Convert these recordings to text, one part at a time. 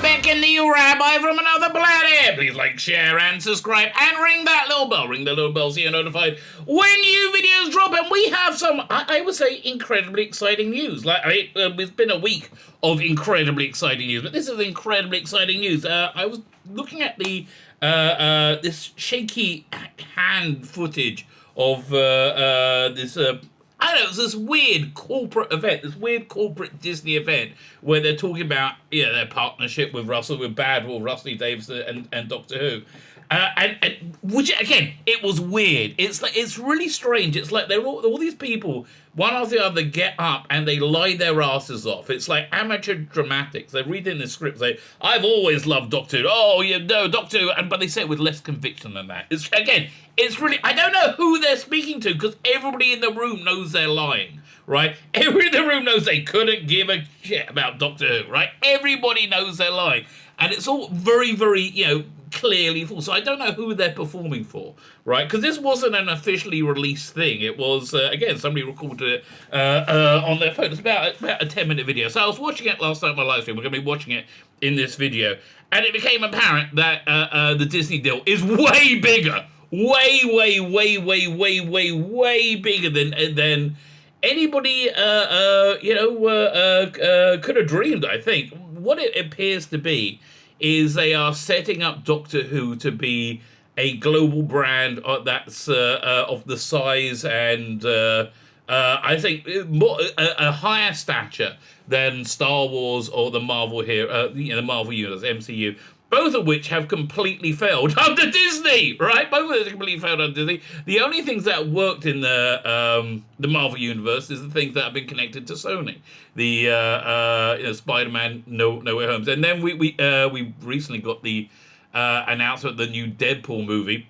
Lebetkin, the Rabbi from another planet. Please like, share, and subscribe, and ring that little bell. Ring the little bell so you're notified when new videos drop. And we have some, I would say, incredibly exciting news. It's been a week of incredibly exciting news, but this is incredibly exciting news. I was looking at the this shaky hand footage of this. I don't know, it's this weird corporate event, this weird corporate Disney event where they're talking about their partnership with Rusty Davis and Doctor Who. And which, again, it was weird. It's really strange. It's like they're all these people, one after the other, get up and they lie their asses off. It's like amateur dramatics. They read in the script, say, I've always loved Doctor Who. Oh, Doctor Who. But they say it with less conviction than that. It's really, I don't know who they're speaking to because everybody in the room knows they're lying, right? Everybody in the room knows they couldn't give a shit about Doctor Who, right? Everybody knows they're lying. And it's all very, very, clearly false. So I don't know who they're performing for, right? Because this wasn't an officially released thing. It was, again, somebody recorded it on their phone. It's about a 10-minute video. So I was watching it last night on my live stream. We're going to be watching it in this video. And it became apparent that the Disney deal is way bigger. Way bigger than anybody, could have dreamed, I think. What it appears to be is they are setting up Doctor Who to be a global brand that's of the size and I think a higher stature than Star Wars or the Marvel the Marvel Universe, MCU. Both of which have completely failed under Disney, right? Both of them have completely failed under Disney. The only things that worked in the Marvel Universe is the things that have been connected to Sony. The Spider-Man, No Way Home. And then we recently got the announcement of the new Deadpool movie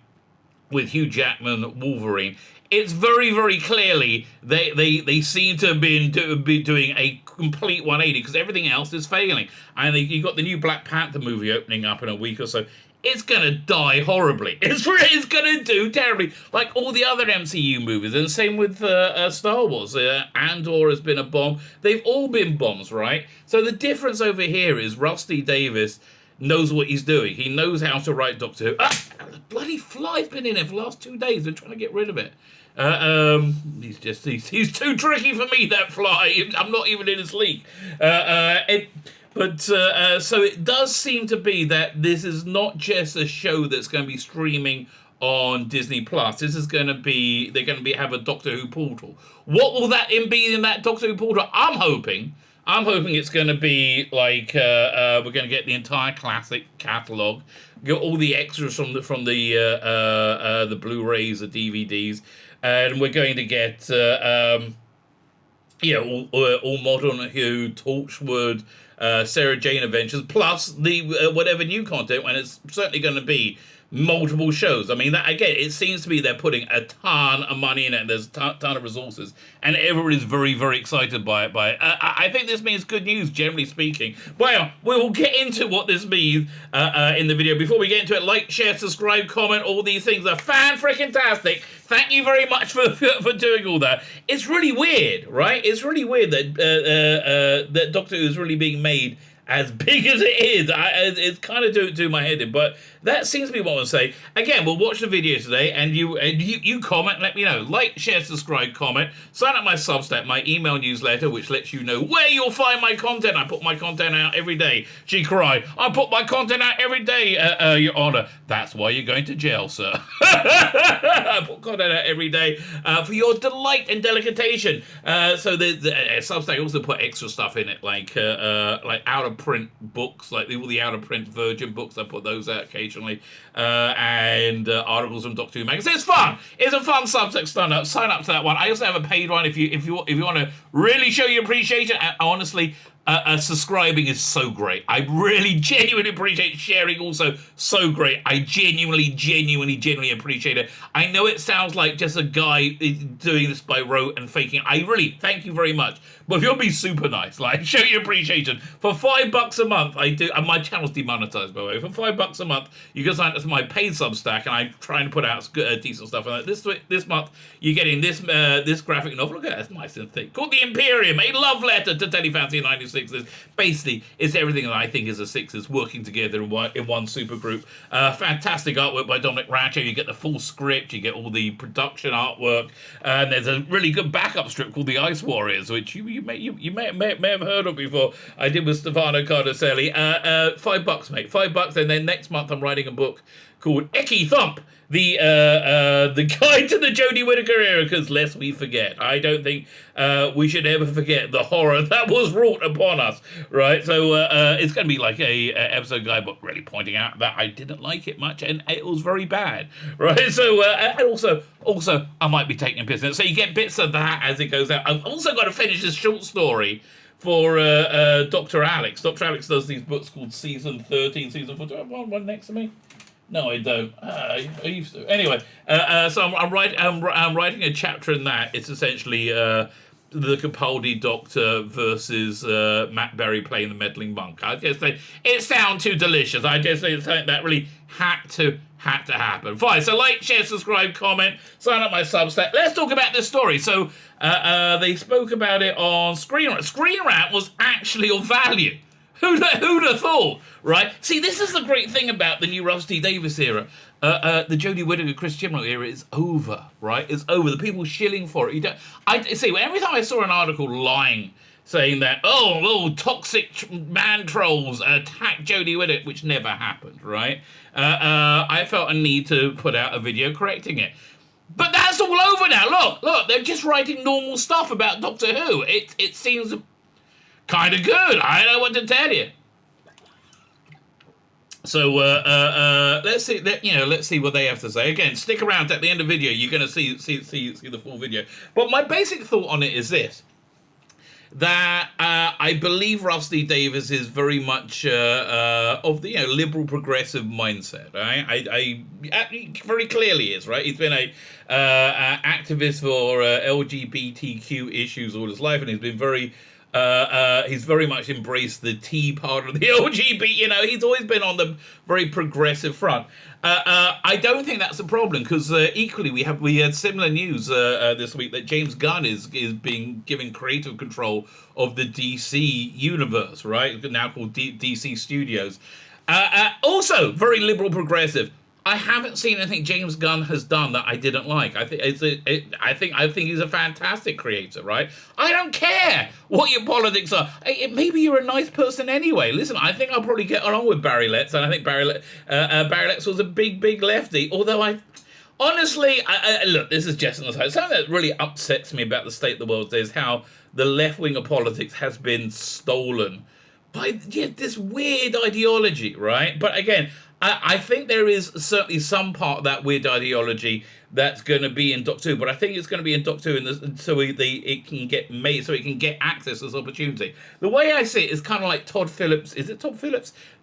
with Hugh Jackman, Wolverine. It's very, very clearly they seem to have been doing a complete 180 because everything else is failing. And you got the new Black Panther movie opening up in a week or so. It's going to die horribly. It's going to do terribly, like all the other MCU movies. And same with Star Wars. Andor has been a bomb. They've all been bombs, right? So the difference over here is Rusty Davis knows what he's doing. He knows how to write Doctor Who. The bloody fly's been in there for the last 2 days. They're trying to get rid of it. He's too tricky for me, that fly. I'm not even in his league. So it does seem to be that this is not just a show that's going to be streaming on Disney Plus. This is going to be, have a Doctor Who portal. What will that be in that Doctor Who portal? I'm hoping it's going to be like we're going to get the entire classic catalog, get all the extras from the Blu-rays, the DVDs, and we're going to get all modern Who, Torchwood, Sarah Jane Adventures, plus the whatever new content, and it's certainly going to be multiple shows. I mean, that again, it seems to be they're putting a ton of money in it. There's a ton of resources, and everybody's very, very excited by it. I think this means good news, generally speaking. Well, we will get into what this means in the video. Before we get into it, like, share, subscribe, comment. All these things are fan-freaking-tastic. Thank you very much for doing all that. It's really weird, right? It's really weird that that Doctor Who is really being made as big as it is. It's kind of doing my head in, but that seems to be what I want to say. Again, we'll watch the video today, and you comment, let me know. Like, share, subscribe, comment. Sign up my Substack, my email newsletter, which lets you know where you'll find my content. I put my content out every day. She cried. I put my content out every day, Your Honor. That's why you're going to jail, sir. I put content out every day for your delight and delectation. So the Substack also put extra stuff in it, like out-of-print books, like all the out-of-print Virgin books. I put those out occasionally. And articles from Doctor Who magazine. It's fun. It's a fun Substack sign up to that one. I also have a paid one if you want to really show your appreciation. And honestly, subscribing is so great. I really genuinely appreciate sharing. Also, so great. I genuinely appreciate it. I know it sounds like just a guy doing this by rote and faking. I really thank you very much. But if you'll be super nice, like show your appreciation for $5 a month, I do. And my channel's demonetized, by the way. For $5 a month, you can sign up to my paid Substack, and I try and put out decent stuff. And this month, you're getting this graphic novel. Look at that, it's nice and thick. Called The Imperium, a love letter to Teddy Fancy 96. sixes. Basically, it's everything that I think is a sixes working together in one super group. Fantastic artwork by Dominic Rancho. You get the full script, you get all the production artwork, and there's a really good backup strip called The Ice Warriors, which you may have heard of before. I did with Stefano Cardoselli. $5, mate. $5, and then next month I'm writing a book called Ecky Thump, the guide to the Jodie Whittaker era, because lest we forget, I don't think we should ever forget the horror that was wrought upon us, right? So it's going to be like a episode guidebook, really pointing out that I didn't like it much and it was very bad, right? So and also I might be taking business, so you get bits of that as it goes out. I've also got to finish this short story for Dr. Alex. Dr. Alex does these books called Season 13, Season 14. Do I have one next to me? No, I don't. I used to. Anyway, so I'm writing a chapter in that. It's essentially the Capaldi Doctor versus Matt Berry playing the meddling monk. I just say it sounds too delicious. I just think it's something that really had to happen. Fine. So like, share, subscribe, comment, sign up my Substack. Let's talk about this story. So they spoke about it on Screen Rant. Screen Rant was actually of value. Who'd have thought, right? See, this is the great thing about the new Russ T. Davies era. The Jodie Whittaker, Chris Chibnall era is over, right? It's over. The people shilling for it. Every time I saw an article lying, saying that, toxic man trolls attack Jodie Whittaker, which never happened, right? I felt a need to put out a video correcting it. But that's all over now. Look, they're just writing normal stuff about Doctor Who. It seems kind of good. I don't know what to tell you. So let's see. Let's see what they have to say. Again, stick around. At the end of the video, you're going to see the full video. But my basic thought on it is this: that I believe Rusty Davies is very much of the liberal progressive mindset. Right? I very clearly is, right. He's been a activist for LGBTQ issues all his life, and he's been he's very much embraced the T part of the LGBT. He's always been on the very progressive front. I don't think that's a problem, because equally we had similar news this week that James Gunn is being given creative control of the DC universe, right? Now called DC Studios. Also very liberal progressive. I haven't seen anything James Gunn has done that I didn't like. I think he's a fantastic creator, right? I don't care what your politics are. Maybe you're a nice person anyway. Listen, I think I'll probably get along with Barry Letts, and I think Barry Letts was a big lefty. Although honestly, look, this is just an aside. Something that really upsets me about the state of the world is how the left wing of politics has been stolen by this weird ideology, right? But again, I think there is certainly some part of that weird ideology that's going to be in Doctor Who, but I think it's going to be in Doctor Who so it can get made, so it can get access to this opportunity. The way I see it is kind of like Todd Phillips'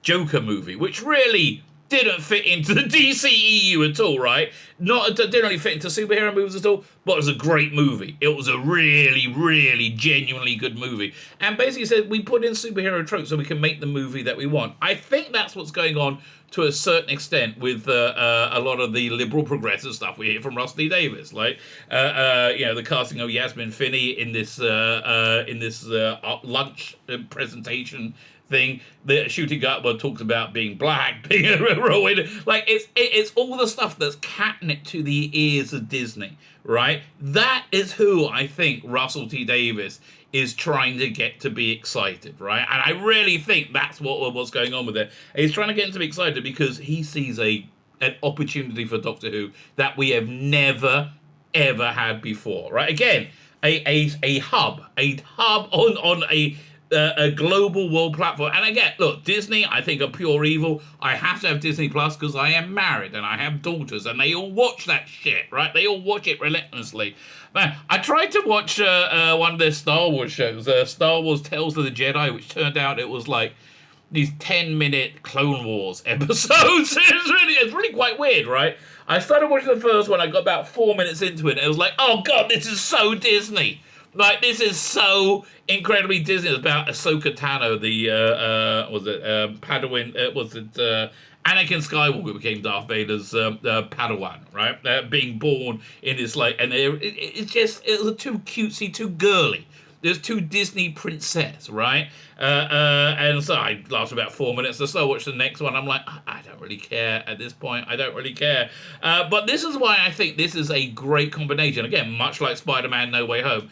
Joker movie, which really didn't fit into the DCEU at all, right? Didn't really fit into superhero movies at all, but it was a great movie. It was a really, really genuinely good movie. And basically said, we put in superhero tropes so we can make the movie that we want. I think that's what's going on to a certain extent with a lot of the liberal progressive stuff we hear from Russ T. Davies. Like, the casting of Yasmin Finney in this lunch presentation thing. The shooting Gutwell talks about being black, being a ruin. Like, it's all the stuff that's catnip to the ears of Disney, right? That is who I think Russell T. Davies is trying to get to be excited, right? And I really think that's what's going on with it. He's trying to get him to be excited because he sees an opportunity for Doctor Who that we have never, ever had before, right? Again, a hub on a global world platform. And again, look, Disney, I think, are pure evil. I have to have Disney Plus because I am married and I have daughters and they all watch that shit, right? They all watch it relentlessly. Man, I tried to watch one of their Star Wars shows, Star Wars Tales of the Jedi, which turned out it was like these 10-minute Clone Wars episodes. It's really quite weird, right? I started watching the first one, I got about 4 minutes into it, and it was like, oh god, this is so Disney. Like, this is so incredibly Disney. It's about Ahsoka Tano, the Padawan, Anakin Skywalker became Darth Vader's Padawan, right? Being born in this, like, and it was too cutesy, too girly. two Disney princess, right? And so I lasted about 4 minutes or so. I watched the next one. I'm like, I don't really care at this point. I don't really care. But this is why I think this is a great combination. Again, much like Spider-Man No Way Home,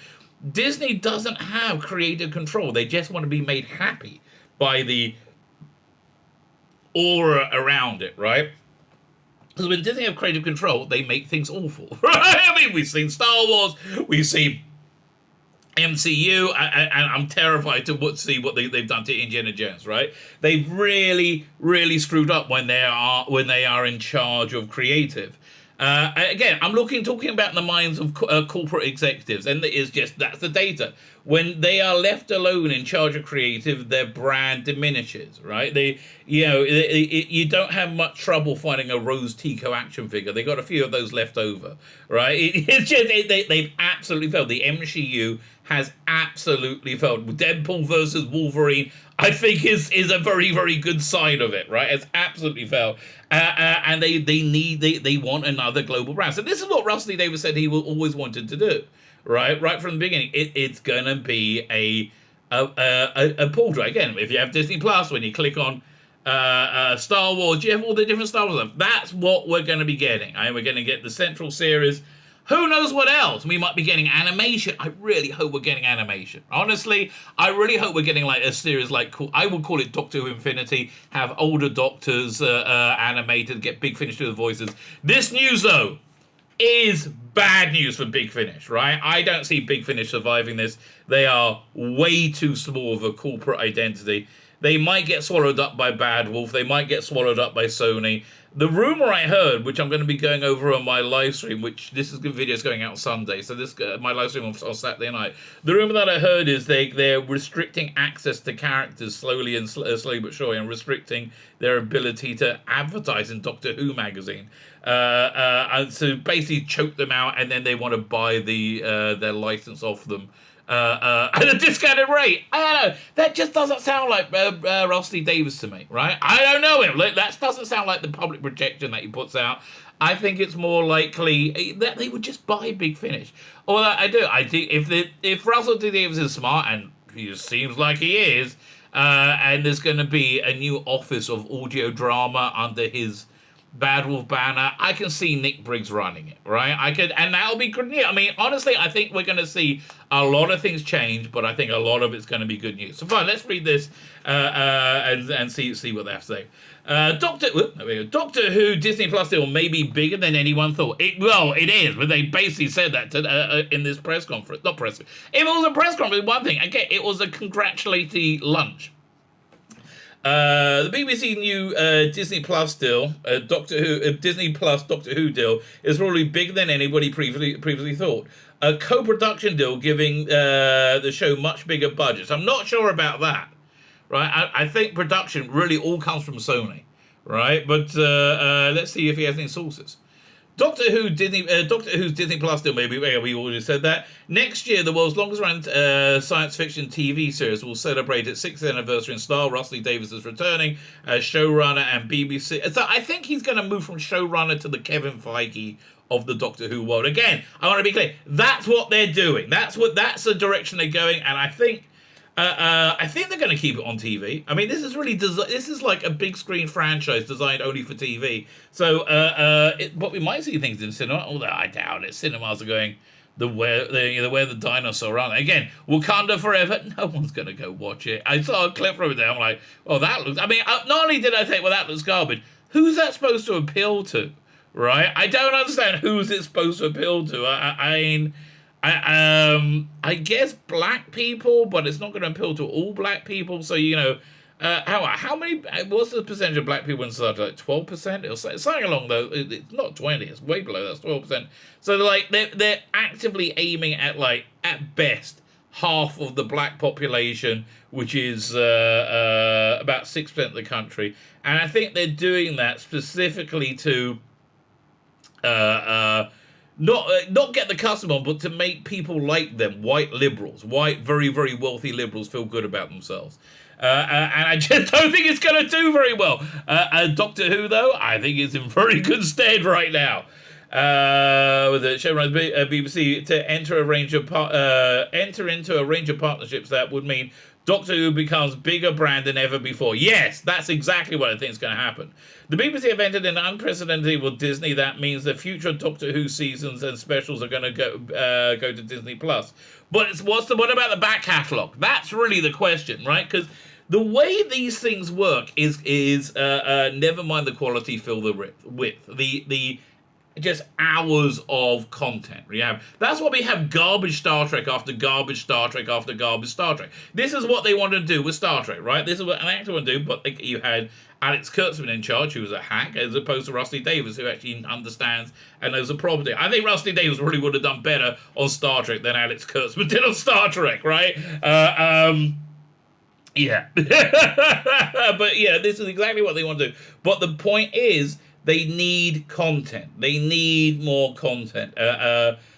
Disney doesn't have creative control. They just want to be made happy by the aura around it, right? Because when Disney have creative control, they make things awful, right? I mean, we've seen Star Wars, we've seen MCU, and I'm terrified to see what they've done to Indiana Jones, right? They've really, really screwed up when they are in charge of creative. Again, I'm talking about the minds of corporate executives, and that's the data. When they are left alone in charge of creative, their brand diminishes, right? You don't have much trouble finding a Rose Tico action figure. They got a few of those left over, right? They've absolutely failed. The MCU has absolutely failed. Deadpool versus Wolverine, I think, is a very, very good sign of it, right? It's absolutely failed. And they want another global brand. So this is what Russell T Davies said he always wanted to do, right from the beginning. It's gonna be a portal. Again, if you have Disney Plus, when you click on Star Wars, you have all the different Star Wars stuff. That's what we're going to be getting. We're going to get the central series. Who knows what else? We might be getting animation. I really hope we're getting animation. Honestly, I really hope we're getting like a series I would call it Doctor Who Infinity. Have older doctors animated, get Big Finish to the voices. This news, though, is bad news for Big Finish, right? I don't see Big Finish surviving this. They are way too small of a corporate identity. They might get swallowed up by Bad Wolf. They might get swallowed up by Sony. The rumor I heard, which I'm going to be going over on my live stream, which this video is going out Sunday, so my live stream on Saturday night. The rumor that I heard is they're restricting access to characters slowly but surely, and restricting their ability to advertise in Doctor Who magazine. And so basically choke them out, and then they want to buy their license off them. At a discounted rate. I don't know. That just doesn't sound like Russell T Davies to me, right? I don't know him. That doesn't sound like the public projection that he puts out. I think it's more likely that they would just buy Big Finish. Or I think if Russell T Davies is smart, and he just seems like he is, and there's going to be a new office of audio drama under his Bad Wolf banner, I can see Nick Briggs running it, right? And that'll be good news. I mean, honestly, I think we're going to see a lot of things change, but I think a lot of it's going to be good news. So fine, let's read this and see what they have to say. Doctor Who Disney Plus deal may be bigger than anyone thought. It is, but they basically said that in this press conference. Not press. If it was a press conference, one thing. Again, it was a congratulatory lunch. The BBC new Disney Plus deal, Disney Plus Doctor Who deal, is probably bigger than anybody previously thought. A co-production deal giving the show much bigger budgets. I'm not sure about that, right? I think production really all comes from Sony, right? But let's see if he has any sources. Doctor Who's Disney Plus deal, maybe we already said that. Next year, the world's longest-running science fiction TV series will celebrate its 6th anniversary, and star Russell T Davies is returning as showrunner and BBC. So I think he's going to move from showrunner to the Kevin Feige of the Doctor Who world. Again, I want to be clear. That's what they're doing. That's the direction they're going, and I think they're going to keep it on TV. I mean, this is like a big screen franchise designed only for TV. So, but we might see things in cinema. Although I doubt it. Cinemas are going where the dinosaur are. Again, Wakanda Forever. No one's going to go watch it. I saw a clip from it there. I'm like, oh, that looks. I mean, not only did I think, well, that looks garbage. Who's that supposed to appeal to? Right? I don't understand who's it supposed to appeal to. I guess black people, but it's not going to appeal to all black people. So, how many? What's the percentage of black people in society? Like 12%? It's something along those. It's not 20. It's way below. That's 12%. So they're actively aiming at at best half of the black population, which is about 6% of the country. And I think they're doing that specifically to not get the customer on, but to make people like them, white liberals, white, very, very wealthy liberals, feel good about themselves. And I just don't think it's going to do very well. Doctor Who, though, I think is in very good stead right now. with the showrunners BBC to enter into a range of partnerships that would mean Doctor Who becomes bigger brand than ever before. Yes, that's exactly what I think is going to happen. The BBC have entered an unprecedented deal with Disney. That means the future Doctor Who seasons and specials are going to go to Disney Plus. But what about the back catalogue? That's really the question, right? Because the way these things work is never mind the quality, fill the width. The just hours of content. That's why we have garbage Star Trek after garbage Star Trek after garbage Star Trek. This is what they wanted to do with Star Trek, right? This is what an actor would do, but you had Alex Kurtzman in charge, who was a hack, as opposed to Rusty Davies, who actually understands and knows the property. I think Rusty Davies really would have done better on Star Trek than Alex Kurtzman did on Star Trek, right? Yeah. But yeah, this is exactly what they want to do. But the point is, they need content. They need more content.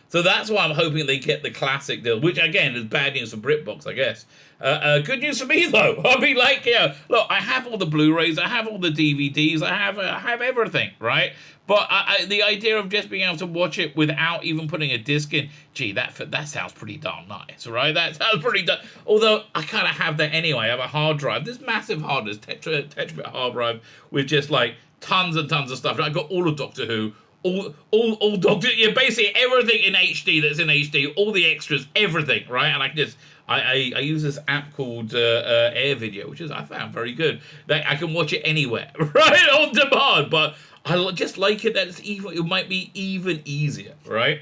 So that's why I'm hoping they get the classic deal, which again is bad news for BritBox, I guess. Good news for me though. I mean, like, look, I have all the Blu-rays, I have all the DVDs, I have everything, right? But the idea of just being able to watch it without even putting a disc in, gee, that sounds pretty darn nice, right? That sounds pretty darn. Although I kind of have that anyway. I have a hard drive, this massive hard drive, tetrabit hard drive with just like tons and tons of stuff. I got all of Doctor Who, all Doctor, basically everything in HD that's in HD, all the extras, everything, right? And I can just, I use this app called Air Video, which is I found very good. That I can watch it anywhere, right, on demand. But I just like it that it might be even easier, right?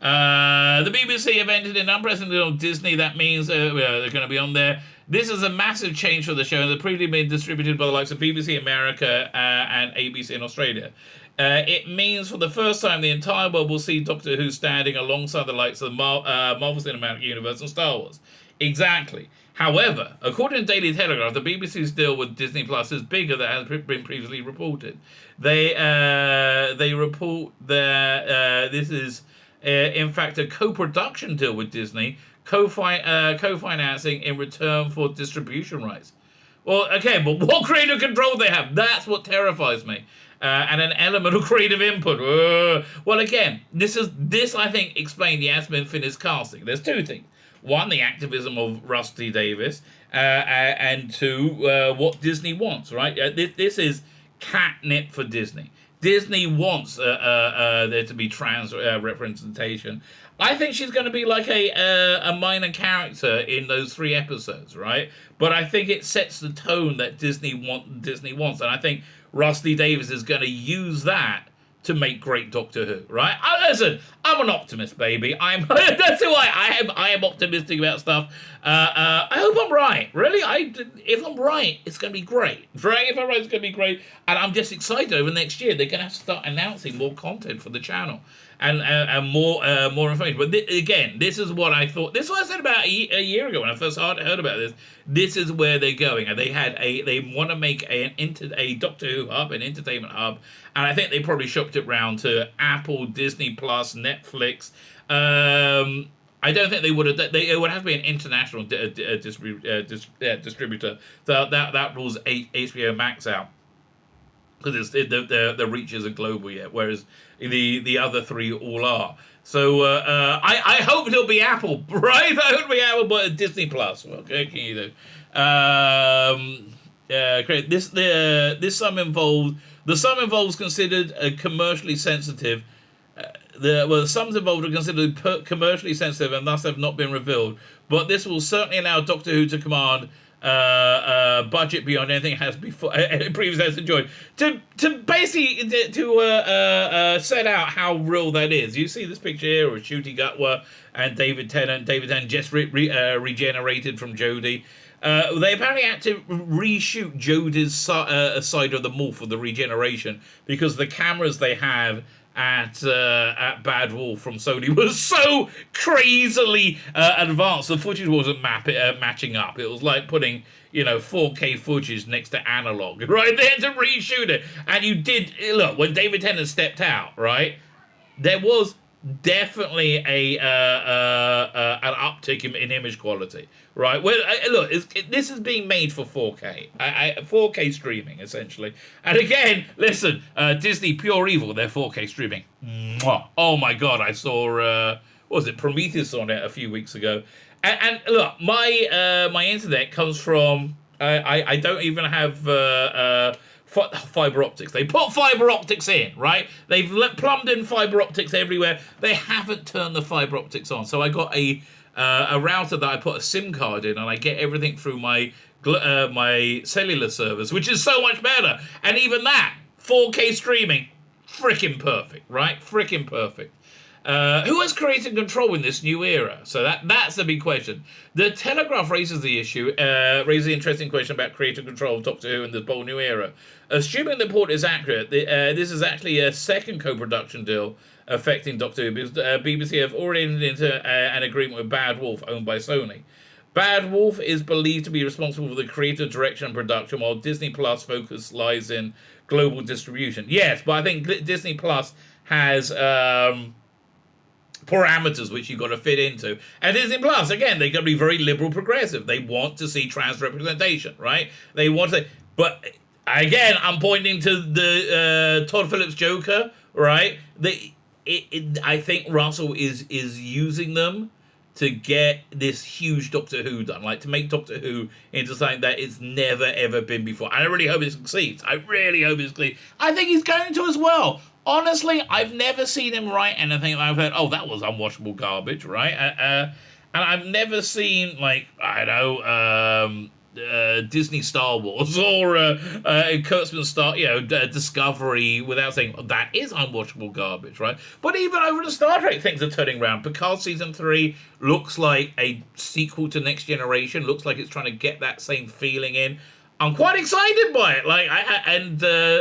The BBC have entered an unprecedented on Disney. That means they're going to be on there. This is a massive change for the show. They've previously been distributed by the likes of BBC America and ABC in Australia. It means for the first time the entire world will see Doctor Who standing alongside the likes of the Marvel Cinematic Universe and Star Wars. Exactly. However, according to Daily Telegraph, the BBC's deal with Disney Plus is bigger than has been previously reported. They report that this is in fact a co-production deal with Disney, co-financing in return for distribution rights. Well, okay, but what creative control they have? That's what terrifies me. And an element of creative input. Well, again, this I think explained Yasmin Finney's casting. There's two things. One, the activism of Rusty Davies, and two, what Disney wants, right? This is catnip for Disney. Disney wants there to be trans representation. I think she's going to be like a minor character in those 3 episodes, right? But I think it sets the tone that Disney wants, and I think Rusty Davies is going to use that to make great Doctor Who, right? Listen, I'm an optimist, baby. That's who I am. I am optimistic about stuff. I hope I'm right. Really, if I'm right, it's going to be great. Right? If I'm right, it's going to be great. And I'm just excited over next year. They're going to have to start announcing more content for the channel and more information. But again, this is what I thought. This is what I said about a year ago when I first heard about this. This is where they're going, and they want to make a Doctor Who hub, an entertainment hub, and I think they probably shopped it round to Apple, Disney Plus, Netflix. I don't think they would have. It would have to be an international distributor. So that rules HBO Max out, because the reach isn't global yet, whereas the other 3 all are. So I hope it'll be Apple, right? I hope it'll be Apple, but Disney Plus. What can you do? Great. The sum involves considered commercially sensitive. The sums involved are considered commercially sensitive and thus have not been revealed. But this will certainly allow Doctor Who to command budget beyond anything it has before previously has enjoyed. To basically set out how real that is. You see this picture here of Ncuti Gatwa and David Tennant. David Tennant just regenerated from Jodie. They apparently had to reshoot Jodie's side of the morph of the regeneration because the cameras they have at Bad Wolf from Sony was so crazily advanced. The footage wasn't matching up. It was like putting 4K footage next to analog, right? They had to reshoot it, and you did look when David Tennant stepped out, right? There was definitely an uptick in image quality, right? Well, look, this is being made for 4K, 4K streaming essentially. And again, listen, Disney Pure Evil, their 4K streaming. Mwah. Oh my God, I saw what was it, Prometheus on it a few weeks ago, and look, my internet comes from I don't even have fiber optics. They put fiber optics in, right? They've plumbed in fiber optics everywhere. They haven't turned the fiber optics on. So I got a router that I put a SIM card in, and I get everything through my cellular service, which is so much better. And even that 4K streaming, freaking perfect, right? Freaking perfect. Who has created control in this new era? So that's the big question. The Telegraph raises the interesting question about creative control of Doctor Who in this bold new era. Assuming the report is accurate, this is actually a second co-production deal affecting Doctor Who, because BBC have already entered into an agreement with Bad Wolf, owned by Sony. Bad Wolf is believed to be responsible for the creative direction and production, while Disney Plus focus lies in global distribution. Yes, but I think Disney Plus has parameters which you've got to fit into. And Disney Plus, again, they're going to be very liberal progressive. They want to see trans representation, right? They want to, but again, I'm pointing to the Todd Phillips Joker, right? I think Russell is using them to get this huge Doctor Who done, like to make Doctor Who into something that it's never ever been before. And I really hope it succeeds. I really hope it succeeds. I think he's going to as well. Honestly, I've never seen him write anything I've heard, oh, that was unwatchable garbage, right? And I've never seen, like, I don't know, Disney Star Wars or Kurtzman Discovery without saying, well, that is unwatchable garbage, right? But even over the Star Trek, things are turning around. Picard Season 3 looks like a sequel to Next Generation, looks like it's trying to get that same feeling in. I'm quite excited by it.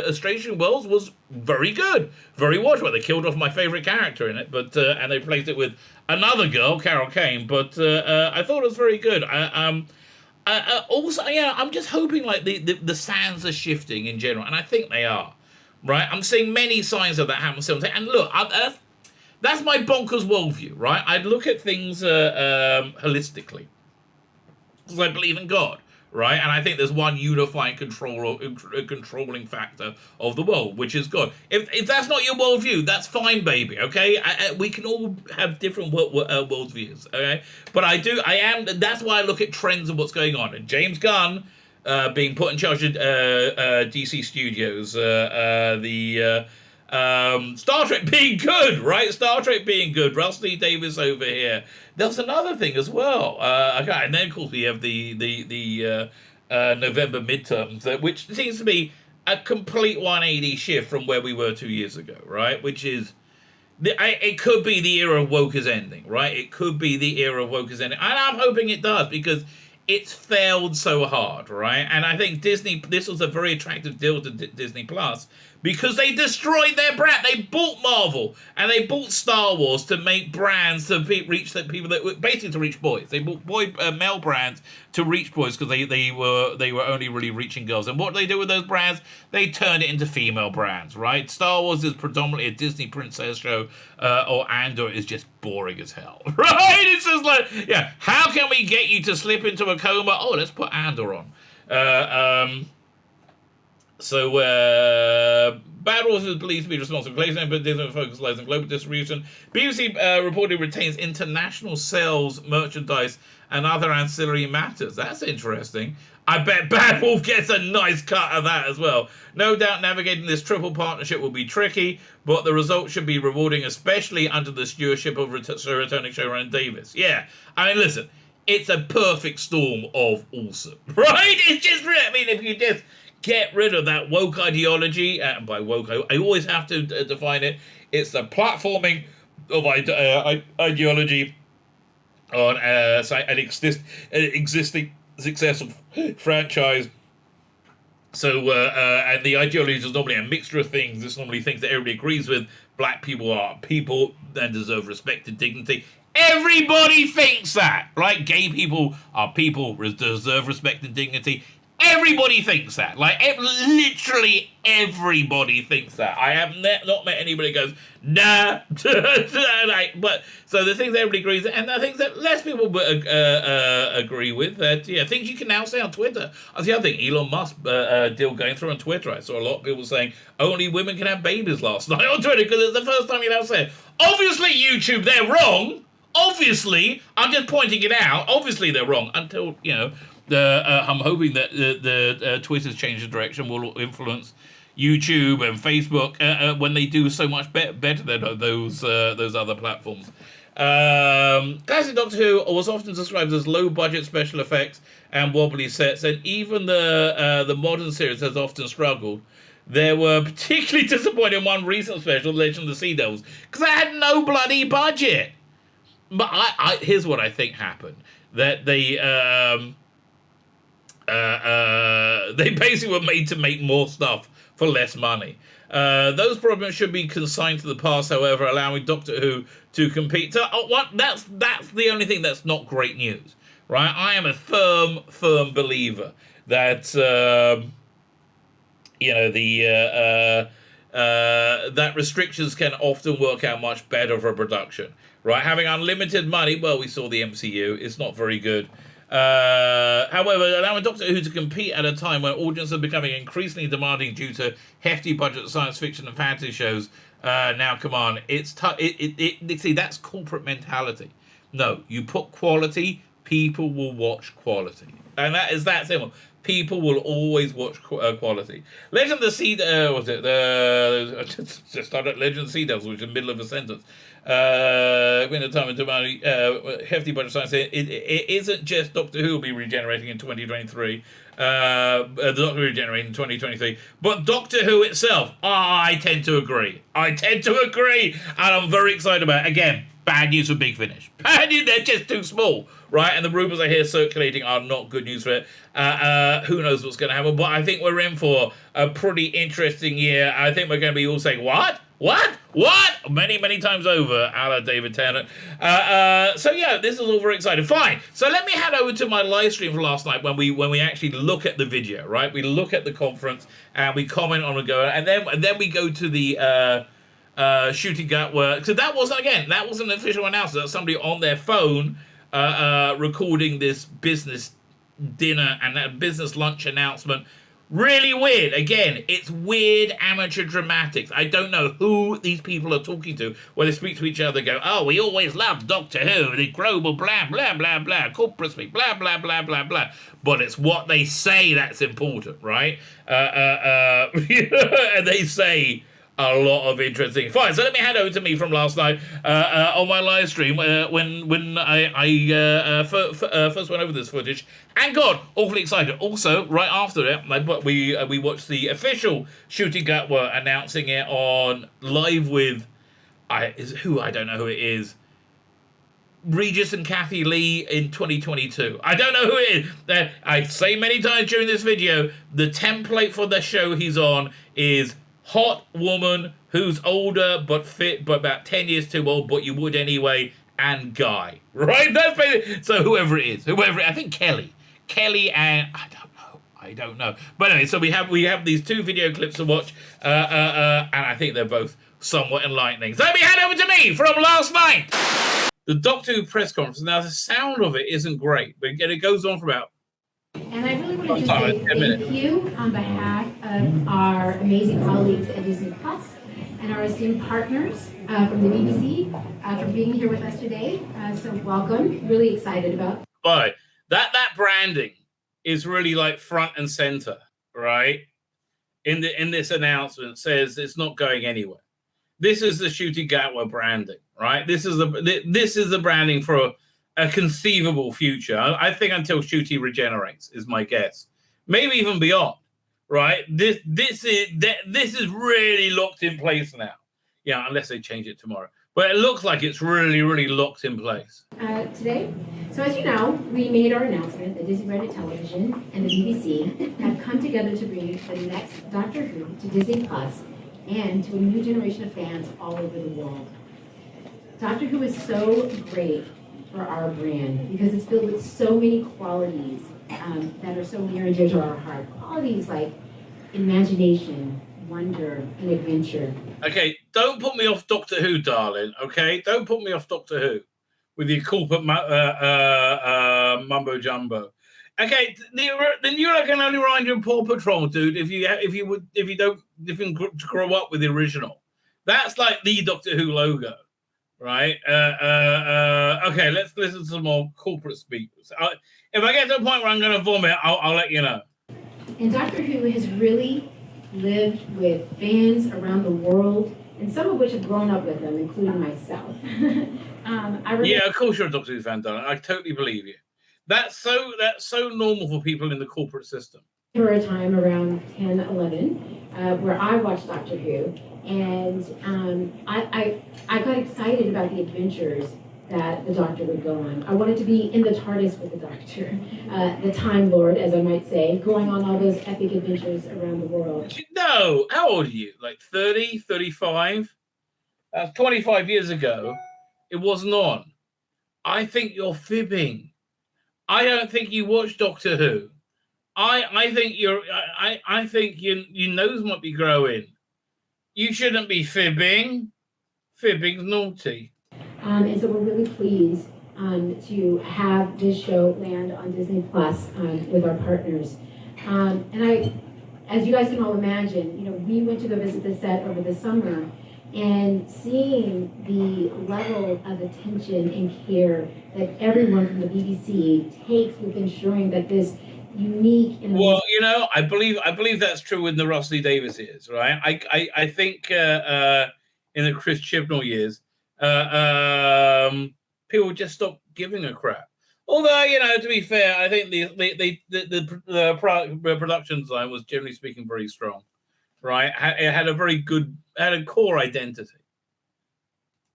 Australian Worlds was very good, very watchable. They killed off my favorite character in it, but and they replaced it with another girl, Carol Kane. But I thought it was very good. Also, I'm just hoping like the sands are shifting in general, and I think they are. Right, I'm seeing many signs of that happen. And look, that's my bonkers worldview. Right, I look at things holistically because I believe in God. Right, and I think there's one unifying controlling factor of the world, which is God. If that's not your worldview, that's fine, baby. Okay, we can all have different worldviews. Okay, but that's why I look at trends and what's going on. And James Gunn being put in charge of DC Studios, Star Trek being good, right? Star Trek being good. Russell T Davies over here. There's another thing as well. And then of course we have the November midterms, which seems to be a complete 180 shift from where we were 2 years ago, right? Which is, it could be the era of woke is ending, right? It could be the era of woke is ending, and I'm hoping it does because it's failed so hard, right? And I think this was a very attractive deal to Disney Plus because they destroyed their brand. They bought Marvel and they bought Star Wars to make brands to reach the people that basically to reach boys. They bought male brands to reach boys because they were only really reaching girls. And what they do with those brands, they turned it into female brands, right? Star Wars is predominantly a Disney princess show, or Andor is just boring as hell, right? It's just like, yeah, how can we get you to slip into a coma? Oh, let's put Andor on. So, Bad Wolf is believed to be responsible for placing, but Disney focus lies on global distribution. BBC reportedly retains international sales, merchandise, and other ancillary matters. That's interesting. I bet Bad Wolf gets a nice cut of that as well. No doubt navigating this triple partnership will be tricky, but the result should be rewarding, especially under the stewardship of returning showrunner Davis. Yeah, I mean, listen, it's a perfect storm of awesome, right? It's just, I mean, if you just get rid of that woke ideology, and by woke, I always have to define it. It's the platforming of ideology on an existing successful franchise. So, and the ideology is normally a mixture of things. It's normally things that everybody agrees with. Black people are people and deserve respect and dignity. Everybody thinks that, right? Gay people are people, deserve respect and dignity. Everybody thinks that. Like, literally everybody thinks that. I have not met anybody who goes, nah. Like, but, so the things everybody agrees with, and the things that less people agree with, that, yeah, things you can now say on Twitter. That's the other thing, Elon Musk deal going through on Twitter. I saw a lot of people saying, only women can have babies last night on Twitter, because it's the first time you now say, obviously, YouTube, they're wrong. Obviously, I'm just pointing it out. Obviously, they're wrong until, you know, I'm hoping that the Twitter's change of direction will influence YouTube and Facebook when they do so much better than those other platforms. Classic Doctor Who was often described as low-budget special effects and wobbly sets, and even the modern series has often struggled. They were particularly disappointed in one recent special, Legend of the Sea Devils, because they had no bloody budget. But here's what I think happened: that they basically were made to make more stuff for less money. Those problems should be consigned to the past, however, allowing Doctor Who to compete. So, that's the only thing that's not great news, right? I am a firm believer that that restrictions can often work out much better for a production, right? Having unlimited money, well, we saw the MCU, it's not very good. However, allowing Doctor Who to compete at a time when audiences are becoming increasingly demanding due to hefty budget science fiction and fantasy shows, now come on, it's see, that's corporate mentality. No, you put quality, people will watch quality, and that is that simple. People will always watch quality. Legend of the Sea, was it? Just started Legend of the Sea Devils, which is in the middle of a sentence. When the time into money, hefty budget science, it isn't just Doctor Who will be regenerating in 2023. The Doctor Who regenerating in 2023, but Doctor Who itself, I tend to agree. And I'm very excited about it. Again, bad news for Big Finish. Bad news, they're just too small, right? And the rumours I hear circulating are not good news for it. Who knows what's going to happen, but I think we're in for a pretty interesting year. I think we're going to be all saying, what? Many, many times over, a la David Tennant. So yeah, this is all very exciting. Fine. So let me head over to my live stream from last night when we actually look at the video, right? We look at the conference and we comment on it, and then we go to the shooting gut work. So that wasn't an official announcement. That's somebody on their phone recording this business dinner and that business lunch announcement. Really weird. Again, it's weird amateur dramatics. I don't know who these people are talking to when they speak to each other. Go, oh, we always loved Doctor Who, the global blah, blah, blah, blah, corporate speak, blah, blah, blah, blah, blah. But it's what they say that's important, right? And they say a lot of interesting. Fine, so let me hand over to me from last night on my live stream when I first went over this footage, and got awfully excited. Also, right after it, we watched the official shooting gut were announcing it on live with I don't know who it is. Regis and Kathy Lee in 2022. I don't know who it is. I say many times during this video, the template for the show he's on is hot woman who's older but fit, but about 10 years too old, but you would anyway, and guy. Right? That's basically, so whoever it is. I think Kelly and I don't know. But anyway, so we have these two video clips to watch, and I think they're both somewhat enlightening. So let me hand over to me from last night. The Doctor Who press conference. Now the sound of it isn't great, but again, it goes on for about. And I really want to just say thank you on behalf of our amazing colleagues at Disney Plus and our esteemed partners from the BBC for being here with us today. So welcome. Really excited about. But that branding is really like front and center, right? In this announcement says it's not going anywhere. This is the Ncuti Gatwa branding, right? This is the branding for a conceivable future. I think until Ncuti regenerates is my guess. Maybe even beyond, right? This is really locked in place now. Yeah, unless they change it tomorrow. But it looks like it's really, really locked in place. Today, so as you know, we made our announcement that Disney Branded Television and the BBC have come together to bring the next Doctor Who to Disney Plus and to a new generation of fans all over the world. Doctor Who is so great for our brand because it's filled with so many qualities that are so near and dear to our heart. Qualities like imagination, wonder, and adventure. Okay, don't put me off Doctor Who, darling. Okay, don't put me off Doctor Who with your corporate mumbo jumbo. Okay, the New York can only ride you in Paw Patrol, dude. If you don't grow up with the original, that's like the Doctor Who logo, right? Okay, let's listen to some more corporate speak. If I get to a point where I'm going to vomit, I'll let you know. And Doctor Who has really lived with fans around the world, and some of which have grown up with them, including myself. Yeah, of course you're a Doctor Who fan, darling. I totally believe you. That's so normal for people in the corporate system. For a time around 10, 11, where I watched Doctor Who, and I got excited about the adventures that the Doctor would go on. I wanted to be in the TARDIS with the Doctor, the Time Lord, as I might say, going on all those epic adventures around the world. No, how old are you? Like 30, 35? That's 25 years ago. It wasn't on. I think you're fibbing. I don't think you watch Doctor Who. I think I think your nose might be growing. You shouldn't be fibbing. Fibbing's naughty. And so we're really pleased to have this show land on Disney Plus with our partners. And as you guys can all imagine, we went to go visit the set over the summer, and seeing the level of attention and care that everyone from the BBC takes with ensuring that this unique and I believe that's true with the Russell Davies years, right? I think in the Chris Chibnall years, people just stopped giving a crap. Although, to be fair, I think the production design was generally speaking very strong, right? It had a core identity.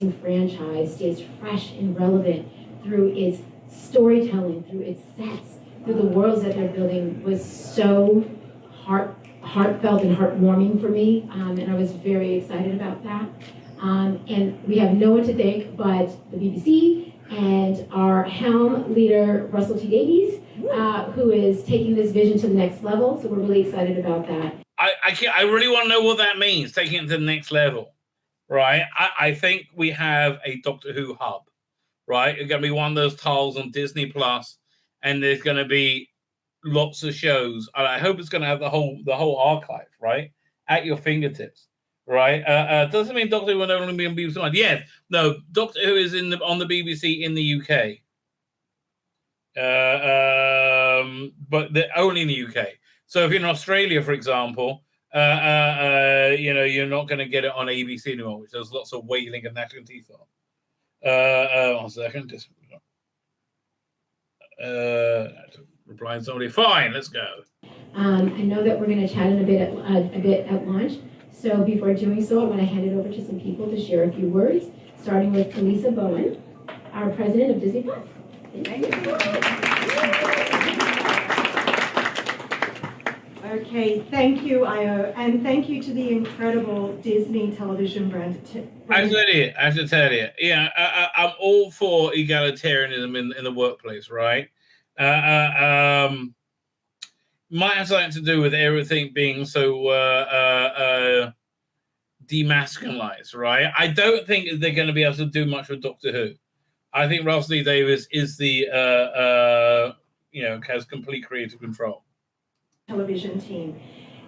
The franchise stays fresh and relevant through its storytelling, through its sets, through the worlds that they're building was so heartfelt and heartwarming for me, and I was very excited about that. And we have no one to thank but the BBC and our helm leader, Russell T. Davies, who is taking this vision to the next level. So we're really excited about that. I really want to know what that means, taking it to the next level, right? I think we have a Doctor Who hub, right? It's going to be one of those tiles on Disney Plus, and there's going to be lots of shows. And I hope it's going to have the whole archive, right, at your fingertips. Right, doesn't mean Doctor Who will only be on BBC One. Yes, no, Doctor Who is on the BBC in the UK, but they're only in the UK. So if you're in Australia, for example, you're not going to get it on ABC anymore, which there's lots of wailing and gnashing teeth on. 1 second, just replying to somebody. Fine, let's go. I know that we're going to chat in a bit at lunch. So before doing so, I want to hand it over to some people to share a few words, starting with Elisa Bowen, our president of Disney Plus. Thank you. Okay, thank you, Io, and thank you to the incredible Disney television brand. I have to tell you, yeah, I'm all for egalitarianism in the workplace, right? Might have something to do with everything being so demasculinized, right? I don't think they're going to be able to do much with Doctor Who. I think Russell T. Davies is has complete creative control. Television team.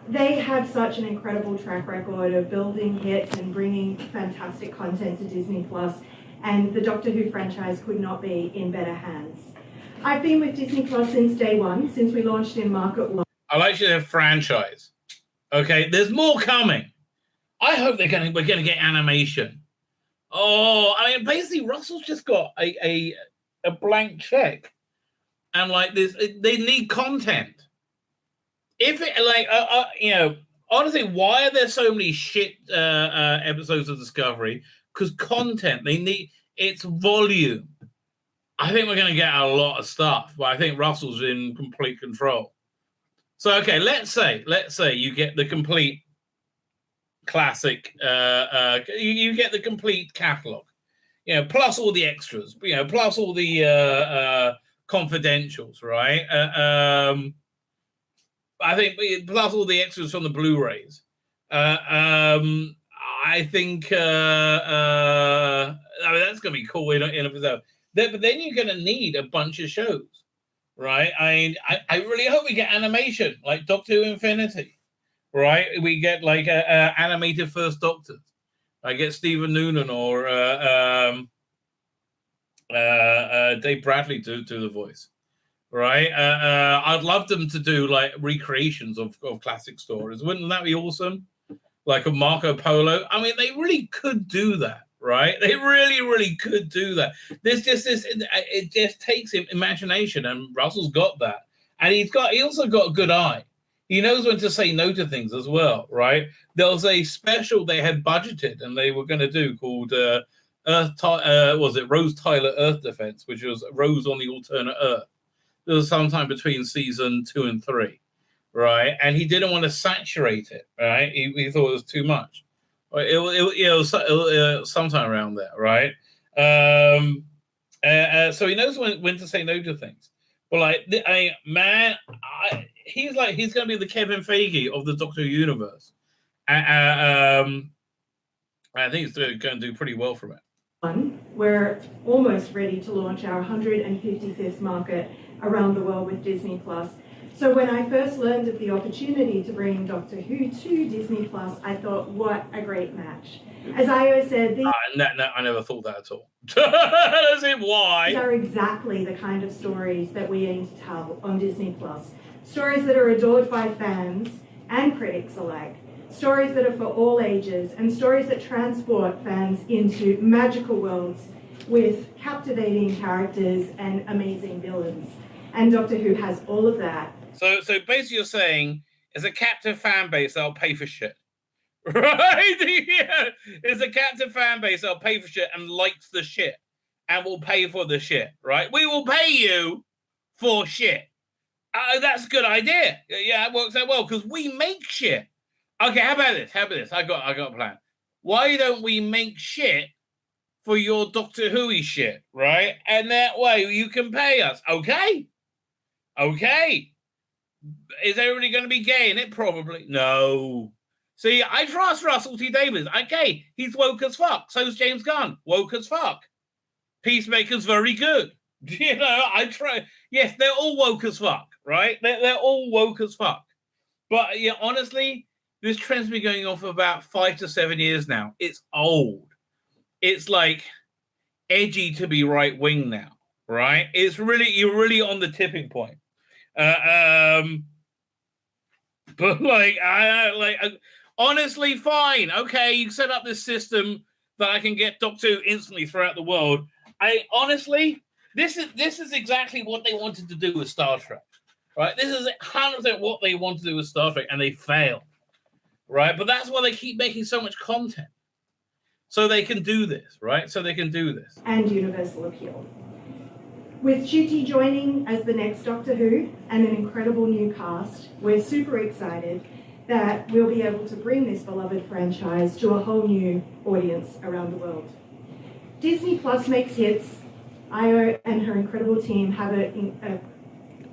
They have such an incredible track record of building hits and bringing fantastic content to Disney Plus, and the Doctor Who franchise could not be in better hands. I've been with Disney Plus since day one, since we launched in market one. I like their franchise. Okay, there's more coming. I hope we're going to get animation. Oh, I mean, basically, Russell's just got a blank check, and like this, they need content. If it honestly, why are there so many shit episodes of Discovery? Because content, they need it's volume. I think we're going to get a lot of stuff, but I think Russell's in complete control. So, okay, let's say you get the complete classic, you get the complete catalog, plus all the extras, plus all the confidentials, right? I think plus all the extras from the Blu-rays. I think I mean, that's going to be cool in of itself. But then you're going to need a bunch of shows, right? I really hope we get animation like Doctor Who Infinity, right? We get like animated First Doctors. I get Stephen Noonan or Dave Bradley to do the voice, right? I'd love them to do like recreations of classic stories. Wouldn't that be awesome? Like a Marco Polo. I mean, they really could do that, right? They really could do that. There's just this. It just takes imagination, and Russell's got that, and he also got a good eye. He knows when to say no to things as well, right? There was a special they had budgeted, and they were going to do called was it Rose Tyler Earth Defense, which was Rose on the Alternate Earth. It was sometime between season 2 and 3. Right, and he didn't want to saturate it. Right, he thought it was too much. It was sometime around there. Right, so he knows when to say no to things. But like, he's going to be the Kevin Feige of the Doctor Who universe. I think he's going to do pretty well from it. We're almost ready to launch our 155th market around the world with Disney Plus. So when I first learned of the opportunity to bring Doctor Who to Disney Plus, I thought, what a great match. As Io said, these I never thought that at all. That's it. Why? are exactly the kind of stories that we aim to tell on Disney Plus. Stories that are adored by fans and critics alike. Stories that are for all ages, and stories that transport fans into magical worlds with captivating characters and amazing villains. And Doctor Who has all of that. So basically you're saying it's a captive fan base that'll pay for shit. Right? Yeah. It's a captive fan base that'll pay for shit and likes the shit and will pay for the shit, right? We will pay you for shit. That's a good idea. Yeah, it works out well because we make shit. Okay, how about this? I got a plan. Why don't we make shit for your Doctor Who-y shit, right? And that way you can pay us. Okay. Is everybody going to be gay in it? Probably. No. See, I trust Russell T Davies. Okay, he's woke as fuck. So's James Gunn. Woke as fuck. Peacemaker's very good. You know, I try. Yes, they're all woke as fuck, right? They're all woke as fuck. But yeah, honestly, this trend's been going on for about 5 to 7 years now. It's old. It's like edgy to be right wing now, right? You're really on the tipping point. But honestly, fine. Okay, you set up this system that I can get Doctor Who instantly throughout the world. This is exactly what they wanted to do with Star Trek, right? This is 100% what they wanted to do with Star Trek, and they failed, right? But that's why they keep making so much content, so they can do this, right? And universal appeal. With Ncuti joining as the next Doctor Who and an incredible new cast, we're super excited that we'll be able to bring this beloved franchise to a whole new audience around the world. Disney Plus makes hits. Io and her incredible team have a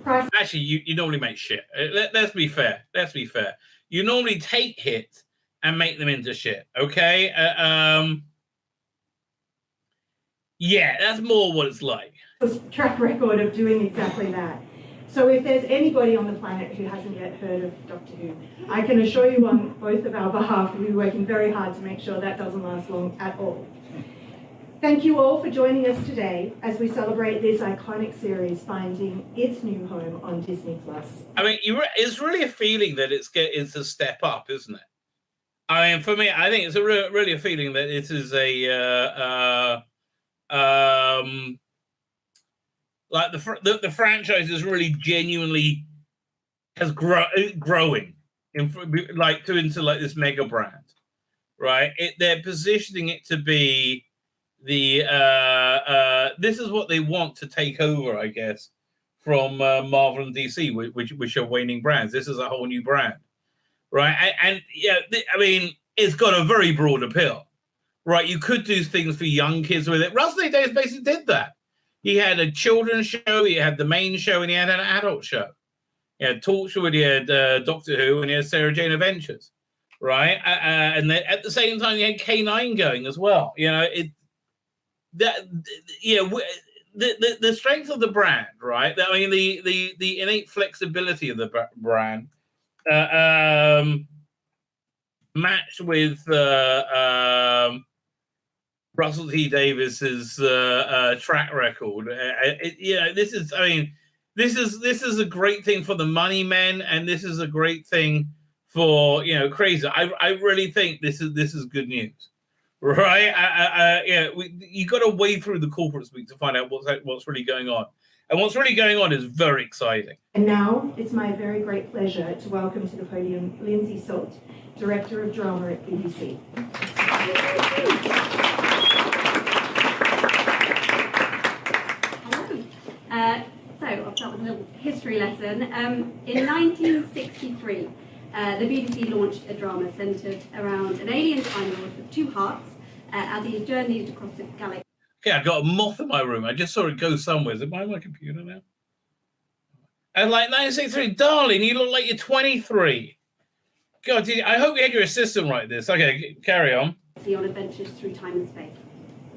price. Actually, you normally make shit. Let's be fair. You normally take hits and make them into shit. Okay. Yeah, that's more what it's like. Track record of doing exactly that. So if there's anybody on the planet who hasn't yet heard of Doctor Who, I can assure you on both of our behalf, we'll be working very hard to make sure that doesn't last long at all. Thank you all for joining us today as we celebrate this iconic series finding its new home on Disney+. I mean, it's really a feeling that it's a step up, isn't it? I mean, for me, I think it's really a feeling that it is like the franchise is really genuinely growing into this mega brand, right? They're positioning it to be this is what they want to take over, I guess, from Marvel and DC, which are waning brands. This is a whole new brand, right? And yeah, I mean, it's got a very broad appeal, right? You could do things for young kids with it. Russell T Davies basically did that. He had a children's show, he had the main show, and he had an adult show. He had Torchwood, he had Doctor Who, and he had Sarah Jane Adventures, right? And then at the same time, he had K9 going as well. You know, the strength of the brand, right? I mean, the innate flexibility of the brand, matched with Russell T Davis's track record. This is, I mean, this is a great thing for the money men, and this is a great thing for, you know, crazy. I really think this is good news, right? You got to wade through the corporate speak to find out what's really going on, and what's really going on is very exciting. And now it's my very great pleasure to welcome to the podium Lindsay Salt, Director of Drama at BBC. So I'll start with a little history lesson. In 1963, the BBC launched a drama centred around an alien Time Lord with two hearts as he journeyed across the galaxy. Okay, I got a moth in my room. I just saw it go somewhere. Is it by my computer now? And like 1963, darling, you look like you're 23. God, I hope you had your assistant write this. Okay, carry on. On adventures through time and space.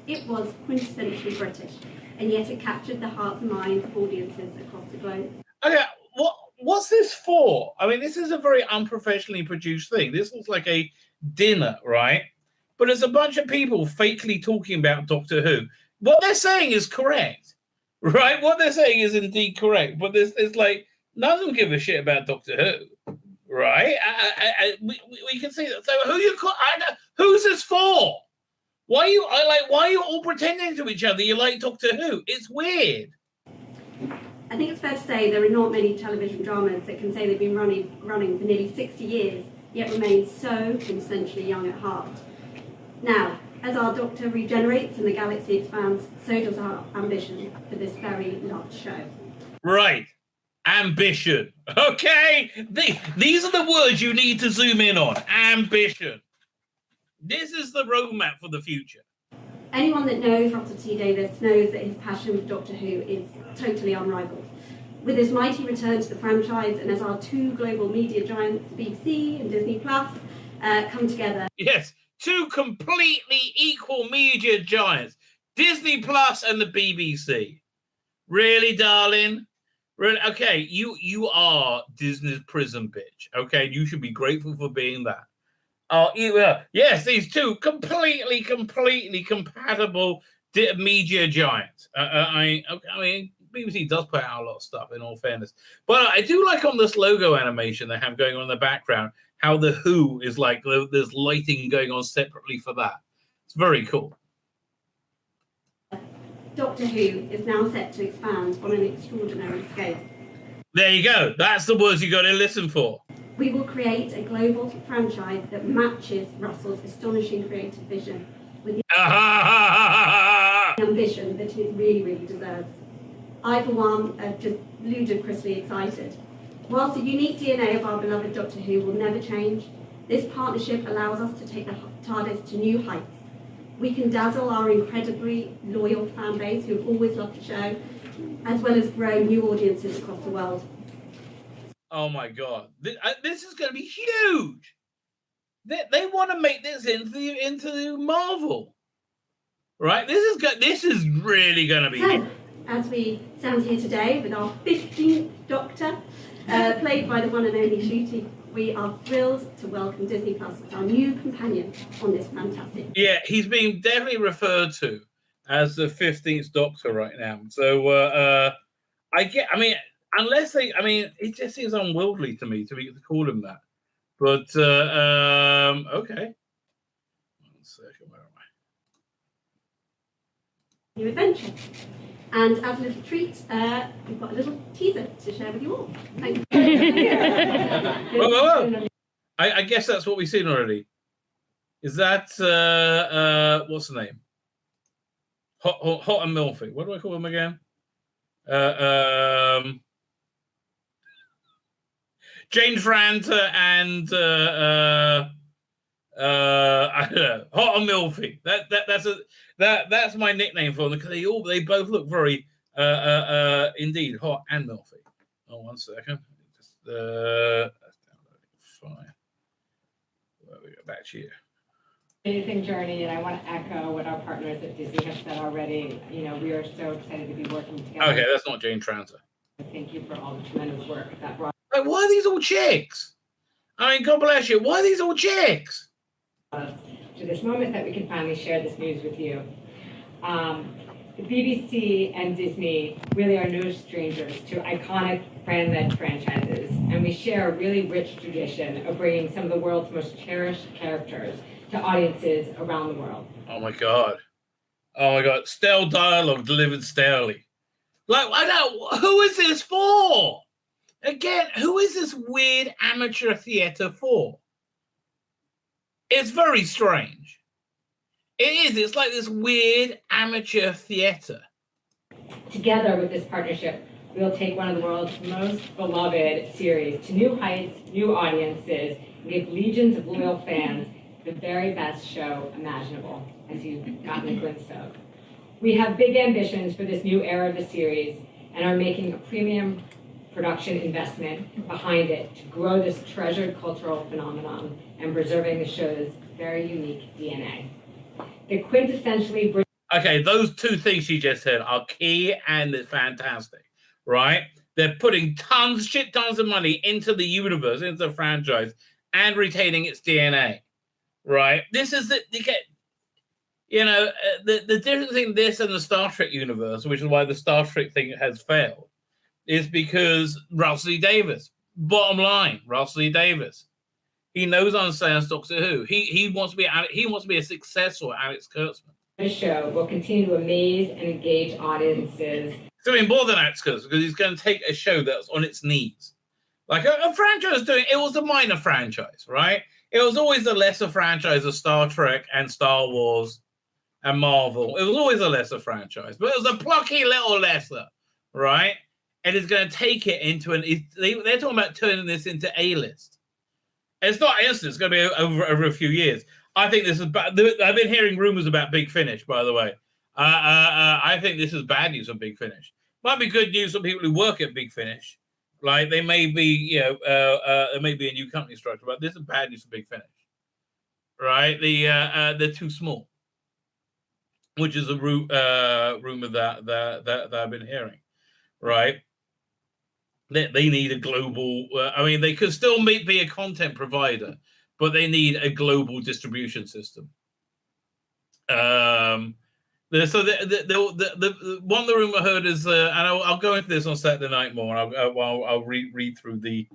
It was quintessentially British, and yet it captured the hearts and minds of audiences across the globe. Okay, what's this for? I mean, this is a very unprofessionally produced thing. This looks like a dinner, right? But it's a bunch of people fakely talking about Doctor Who. What they're saying is correct, right? What they're saying is indeed correct. But it's like, none of them give a shit about Doctor Who, right? We can see that. So who's this for? Why are you all pretending to each other you like Doctor Who? It's weird. I think it's fair to say there are not many television dramas that can say they've been running for nearly 60 years, yet remain so essentially young at heart. Now, as our Doctor regenerates and the galaxy expands, so does our ambition for this very large show. Right. Ambition. Okay? These are the words you need to zoom in on. Ambition. This is the roadmap for the future. Anyone that knows Russell T Davies knows that his passion for Doctor Who is totally unrivaled. With his mighty return to the franchise, and as our two global media giants, BBC and Disney Plus, come together. Yes, two completely equal media giants, Disney Plus and the BBC. Really, darling? Really? Okay, you are Disney's prison bitch. Okay, you should be grateful for being that. Yes, these two completely compatible media giants. I mean, BBC does put out a lot of stuff, in all fairness. But I do like on this logo animation they have going on in the background, how the Who is like, there's lighting going on separately for that. It's very cool. Doctor Who is now set to expand on an extraordinary scale. There you go. That's the words you got to listen for. We will create a global franchise that matches Russell's astonishing creative vision with the ambition that it really deserves. I, for one, am just ludicrously excited. Whilst the unique DNA of our beloved Doctor Who will never change, this partnership allows us to take the TARDIS to new heights. We can dazzle our incredibly loyal fan base who have always loved the show, as well as grow new audiences across the world. Oh my God, this is going to be huge. They want to make this into Marvel, right? This is really going to be. So, as we stand here today with our 15th Doctor, played by the one and only Ncuti, we are thrilled to welcome Disney Plus as our new companion on this fantastic. Yeah, he's being definitely referred to as the 15th Doctor right now. So it just seems unwieldy to me to call him that. But okay. 1 second, where am I? New adventure. And as a little treat, we've got a little teaser to share with you all. Thank you. Whoa. I guess that's what we've seen already. Is that what's the name? Hot and Milfy. What do I call him again? Jane Franta and I don't know, Hot and Milfy. That's my nickname for them because they both look very Indeed, hot and milky. Oh, 1 second. Just that's downloading. Fine. Well, we go back to you. Amazing journey, and I want to echo what our partners at Disney have said already. You know, we are so excited to be working together. Okay, that's not Jane Tranter. Thank you for all the tremendous work that brought Like, why are these all chicks? I mean, God bless you. Why are these all chicks? us to this moment that we can finally share this news with you. The BBC and Disney really are no strangers to iconic brand-led franchises, and we share a really rich tradition of bringing some of the world's most cherished characters to audiences around the world. Oh my god. Oh my god. Stale dialogue delivered stalely. Like, I don't, who is this for? Again, who is this weird amateur theatre for? It's very strange. It is. It's like this weird amateur theatre. Together with this partnership, we'll take one of the world's most beloved series to new heights, new audiences, and give legions of loyal fans the very best show imaginable, as you've gotten a glimpse of. We have big ambitions for this new era of the series and are making a premium production investment behind it to grow this treasured cultural phenomenon and preserving the show's very unique DNA. The quintessentially Okay, those two things she just said are key and it's fantastic, right? They're putting shit tons of money into the universe, into the franchise, and retaining its DNA, right? This is the difference between this and the Star Trek universe, which is why the Star Trek thing has failed, is because Russell Lee Davis. Bottom line, Russell Lee Davis. He knows understands Doctor Who. He wants to be a successful Alex Kurtzman. This show will continue to amaze and engage audiences. So I mean, more than Alex Kurtzman, because he's going to take a show that's on its knees. Like a franchise it was a minor franchise, right? It was always a lesser franchise of Star Trek and Star Wars and Marvel. It was always a lesser franchise, but it was a plucky little lesser, right? And it's going to take it into they're talking about turning this into A-list. It's not instant. It's going to be over a few years. I think this is bad. I've been hearing rumors about Big Finish, by the way. I think this is bad news on Big Finish. Might be good news for people who work at Big Finish. Like they may be, there may be a new company structure, but this is bad news for Big Finish. Right? They're too small, which is a rumor that I've been hearing. Right? They need a global. They could still be a content provider, but they need a global distribution system. The one the rumor heard is, and I'll go into this on Saturday night more. I'll read through the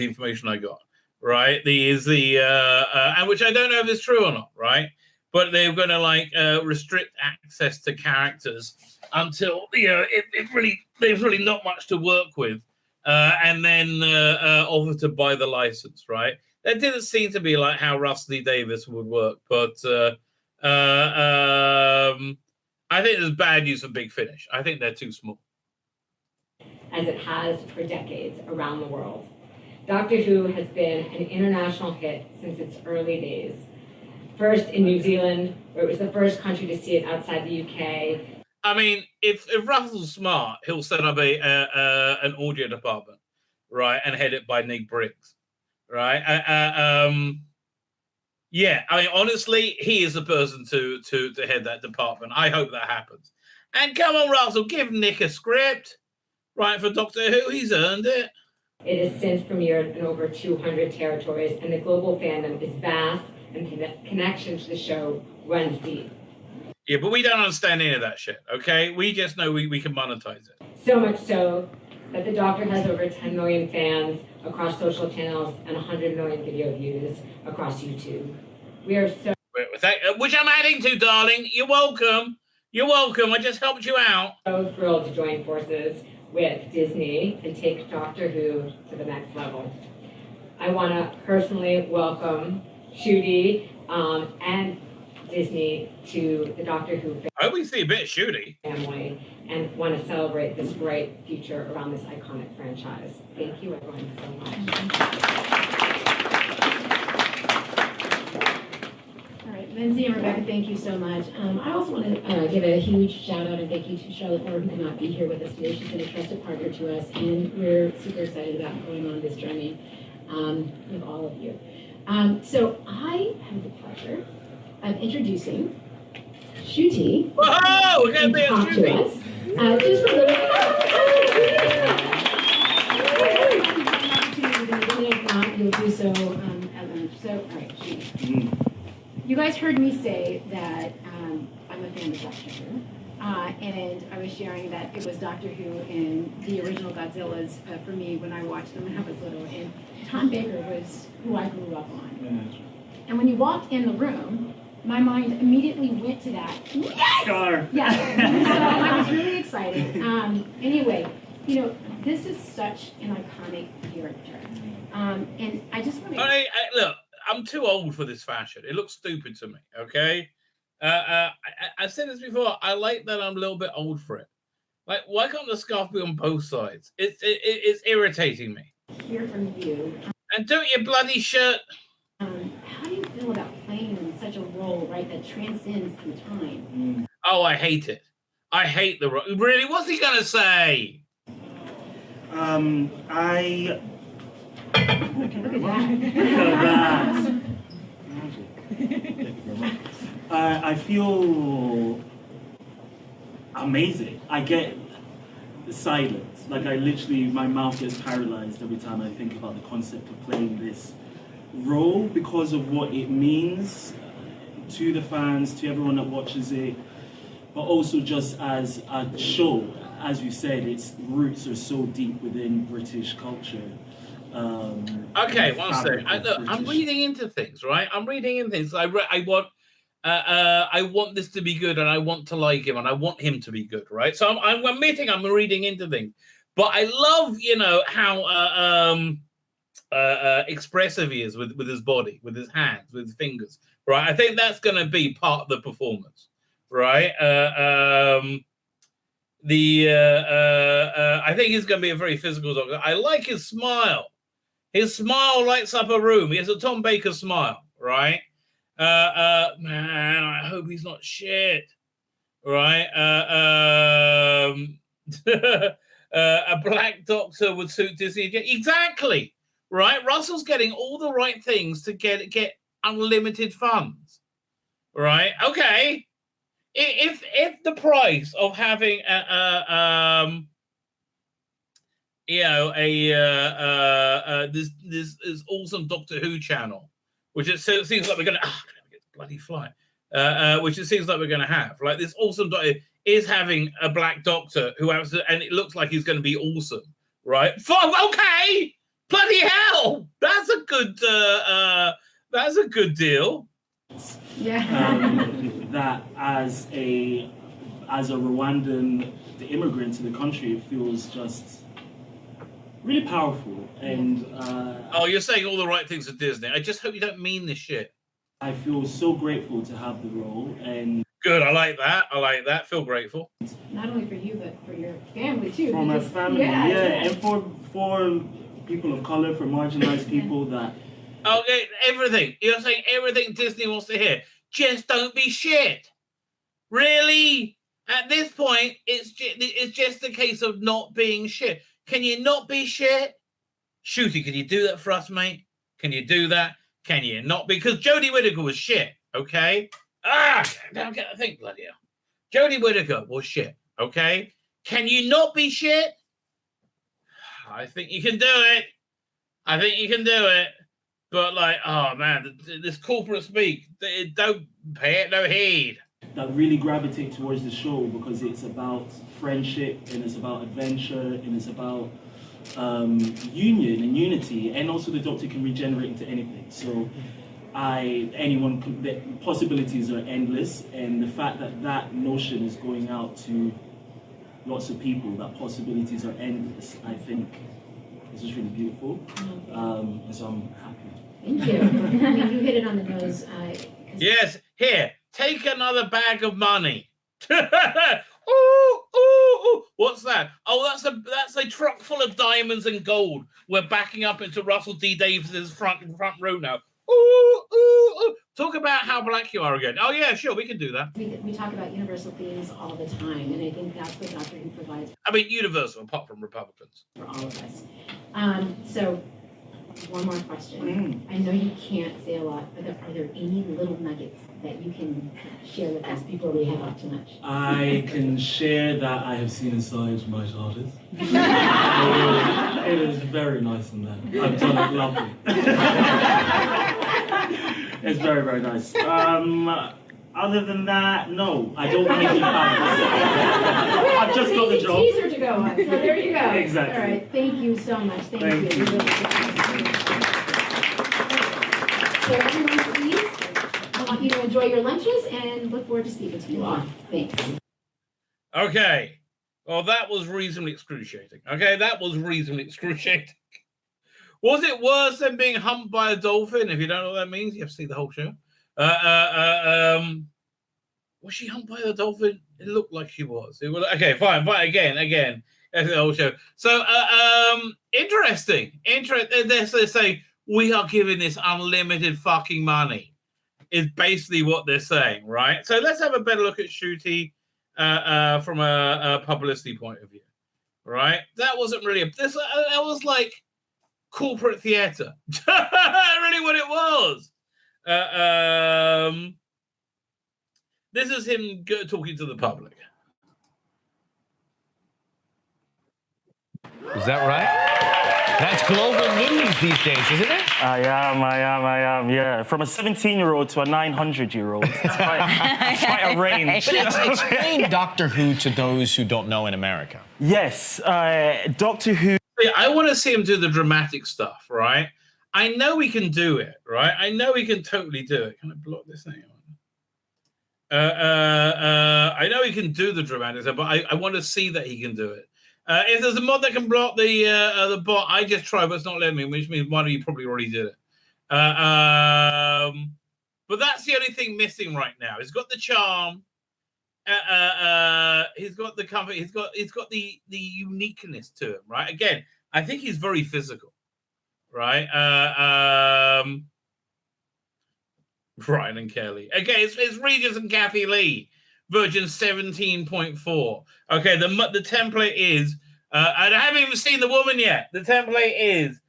information I got. Right, and which I don't know if it's true or not. Right, but they're going to restrict access to characters until there's really not much to work with, and then offer to buy the license. Right, that didn't seem to be like how Russell Lee Davis would work, but. I think there's bad news for Big Finish. I think they're too small. As it has for decades around the world. Doctor Who has been an international hit since its early days. First in New Zealand, where it was the first country to see it outside the UK. I mean, if Russell's smart, he'll set up an audio department, right, and head it by Nick Briggs, right? Yeah, I mean, honestly, he is the person to head that department. I hope that happens. And come on, Russell, give Nick a script, right, for Doctor Who. He's earned it. It has since premiered in over 200 territories, and the global fandom is vast, and the connection to the show runs deep. Yeah, but we don't understand any of that shit, okay? We just know we can monetize it. So much so that the Doctor has over 10 million fans across social channels and 100 million video views across YouTube. We are so... Which I'm adding to, darling. You're welcome. You're welcome. I just helped you out. So thrilled to join forces with Disney and take Doctor Who to the next level. I want to personally welcome Shooty and Disney to the Doctor Who I hope we see a bit of Shooty family and want to celebrate this bright future around this iconic franchise. Thank you, everyone, so much. All right, then Lindsay and Rebecca, thank you so much. I also want to give a huge shout out and thank you to Charlotte Moore, who could not be here with us today. She's been a trusted partner to us, and we're super excited about going on this journey with all of you. So I have the pleasure of introducing Shruti. Whoa, we're going to be a talk to us. Just for a little if not, you'll do so at lunch. So, all right, Shruti. You guys heard me say that I'm a fan of Doctor Who, and I was sharing that it was Doctor Who and the original Godzillas for me when I watched them when I was little, and Tom Baker was who I grew up on. And when you walked in the room, my mind immediately went to that. Yes! Sure. Yes. So I was really excited. Anyway, you know, this is such an iconic character, and I just want to look. I'm too old for this fashion. It looks stupid to me. Okay, I said this before. I like that I'm a little bit old for it. Like, why can't the scarf be on both sides? It's irritating me. hear from you. And don't your bloody shirt. How do you feel about playing in such a role, right, that transcends through time? Oh, I hate it. I hate the role. Really, what's he gonna say? Look at that. I feel amazing. I get silence. Like, I literally, my mouth gets paralyzed every time I think about the concept of playing this role because of what it means to the fans, to everyone that watches it, but also just as a show. As you said, its roots are so deep within British culture. Okay, one second. I'm reading into things, right? I'm reading into things. I want this to be good, and I want to like him, and I want him to be good, right? So I'm admitting I'm reading into things, but I love, you know, how expressive he is with his body, with his hands, with his fingers, right? I think that's going to be part of the performance, right? I think he's going to be a very physical doctor. I like his smile. His smile lights up a room. He has a Tom Baker smile, right? Man, I hope he's not shit, right? A black doctor would suit Disney. Exactly, right? Russell's getting all the right things to get unlimited funds, right? Okay. If the price of having this awesome Doctor Who channel, which it seems like we're gonna get the bloody fly, which it seems like we're gonna have, like this awesome Doctor is having a black Doctor who has, and it looks like he's going to be awesome, right? Okay, bloody hell, that's a good deal. Yeah. That as a Rwandan immigrant to the country, it feels just really powerful. And you're saying all the right things to Disney. I just hope you don't mean this shit. I feel so grateful to have the role. And good, I like that. Feel grateful. Not only for you, but for your family too. For my family, and for people of color, for marginalized people that. Okay, everything. You're saying everything Disney wants to hear. Just don't be shit. Really? At this point, it's just a case of not being shit. Can you not be shit? Shooty, can you do that for us, mate? Can you do that? Can you not? Because Jodie Whittaker was shit, okay? I don't get to think, bloody hell. Jodie Whittaker was shit, okay? Can you not be shit? I think you can do it. But like, oh man, this corporate speak, don't pay it no heed. That really gravitate towards the show because it's about friendship and it's about adventure and it's about union and unity, and also the Doctor can regenerate into anything. So the possibilities are endless, and the fact that notion is going out to lots of people, that possibilities are endless, I think is just really beautiful. And so I'm happy. Thank you. I mean, you hit it on the nose. Yes, here, take another bag of money. Ooh, what's that? Oh, that's a truck full of diamonds and gold. We're backing up into Russell D. Davis's front row now. Ooh, Talk about how black you are again. Oh, yeah, sure, we can do that. We talk about universal themes all the time, and I think that's what Doctor Who provides I mean, universal, apart from Republicans. for all of us. So, one more question. I know you can't say a lot, but are there any little nuggets that you can share with us before we head off tonight? I can share that I have seen inside my TARDIS. It is very nice in there. I've done it lovely. It's very, very nice. Other than that, no, I don't want anything fabulous. I've just got the job. Teaser to go on. So there you go. Exactly. All right. Thank you so much. Thank you. So everyone, please, I want you to enjoy your lunches and look forward to speaking to you all. Thanks. Okay. Well, that was reasonably excruciating. Okay, that was reasonably excruciating. Was it worse than being humped by a dolphin? If you don't know what that means, you have to see the whole show. Was she humped by the dolphin? It looked like she was. It was okay. Fine. Again. That's the whole show. So, interesting. They say we are giving this unlimited fucking money. Is basically what they're saying, right? So let's have a better look at Shooty from a publicity point of view, right? That wasn't really that was like corporate theater. Really what it was. This is him talking to the public. Is that right? That's global news these days, isn't it? I am, yeah. From a 17-year-old to a 900-year-old. It's quite a range. But explain Doctor Who to those who don't know in America. Yes, Doctor Who. I want to see him do the dramatic stuff, right? I know he can do it, right? I know he can totally do it. Can I block this thing? I know he can do the dramatic stuff, but I want to see that he can do it. If there's a mod that can block the bot, I just tried, but it's not letting me, which means one of you probably already did it. But that's the only thing missing right now. He's got the charm. He's got the comfort. He's got the uniqueness to him, right? Again, I think he's very physical, right? Ryan and Kelly. Okay, it's Regis and Kathy Lee. Version 17.4. Okay, the template is, and I haven't even seen the woman yet. The template is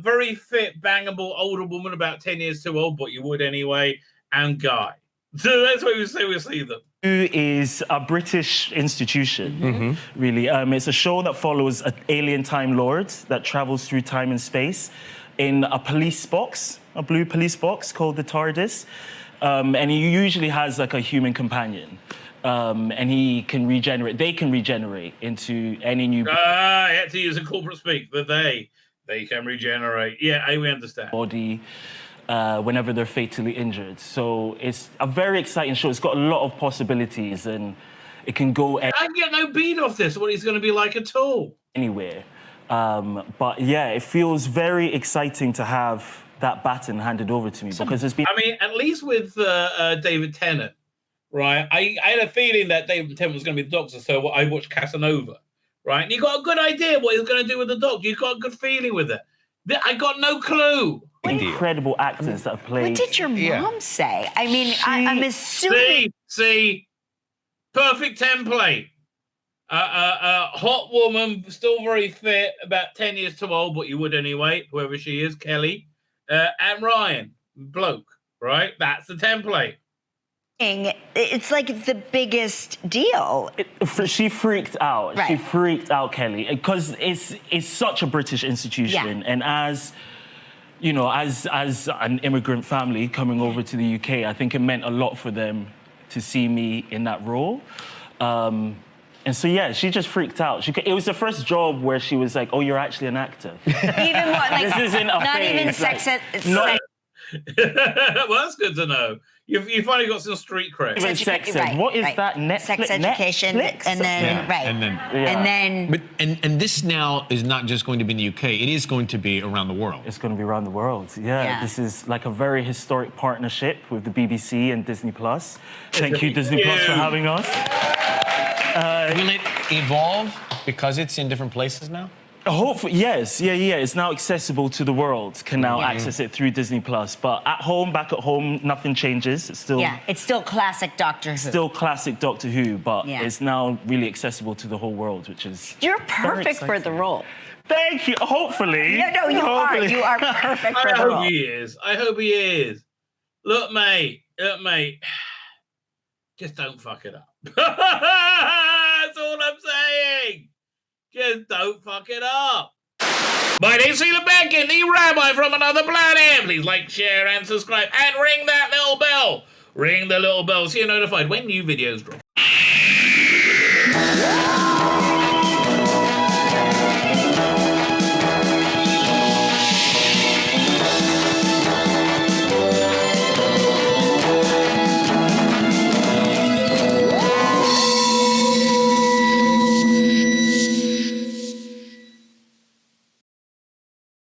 very fit, bangable older woman, about 10 years too old, but you would anyway, and guy. So that's why we say we see them. Who is a British institution, really. It's a show that follows an alien time lord that travels through time and space in a police box, a blue police box called the TARDIS. And he usually has like a human companion. And he can regenerate, they can regenerate into any new I had to use a corporate speak, but they can regenerate. Yeah, we understand. Body whenever they're fatally injured. So it's a very exciting show. It's got a lot of possibilities and it can go I get no beat off this, what he's going to be like at all. Anywhere. But yeah, it feels very exciting to have that baton handed over to me because there's been... I mean, at least with David Tennant, right? I had a feeling that David Tennant was going to be the Doctor, so I watched Casanova, right? And you got a good idea what he's going to do with the Doctor. You got a good feeling with it. I got no clue. Incredible actors that have played... What did your mom say? I mean, I'm assuming... See, perfect template. Hot woman, still very fit, about 10 years too old, but you would anyway, whoever she is, Kelly. And Ryan, bloke, right? That's the template. It's like the biggest deal. She freaked out. Right. She freaked out, Kelly, because it's such a British institution. Yeah. And as, you know, as an immigrant family coming over to the UK, I think it meant a lot for them to see me in that role. And so, yeah, she just freaked out. It was the first job where she was like, oh, you're actually an actor. Even what, like, this isn't a not phase. even sex ed. Well, that's good to know. You finally got some street cred. Even sex ed. Right, what is right. that? Netflix? Sex education, Netflix? and then and then. But and this now is not just going to be in the UK. It is going to be around the world. It's going to be around the world. Yeah. This is like a very historic partnership with the BBC and Disney Plus. Thank you, Disney Plus, for having us. Will it evolve because it's in different places now? Hopefully, yes, yeah. It's now accessible to the world. Can now access it through Disney Plus. But back at home, nothing changes. It's still it's still classic Doctor Who. Still classic Doctor Who, but it's now really accessible to the whole world, which is You're perfect for the role. Thank you. Hopefully. No, you are. You are perfect for the role. I hope he is. Look, mate. Just don't fuck it up. That's all I'm saying. Just don't fuck it up. My name's Tzvi Lebetkin, the Rabbi from another planet. Please like, share, and subscribe, and ring that little bell. Ring the little bell so you're notified when new videos drop.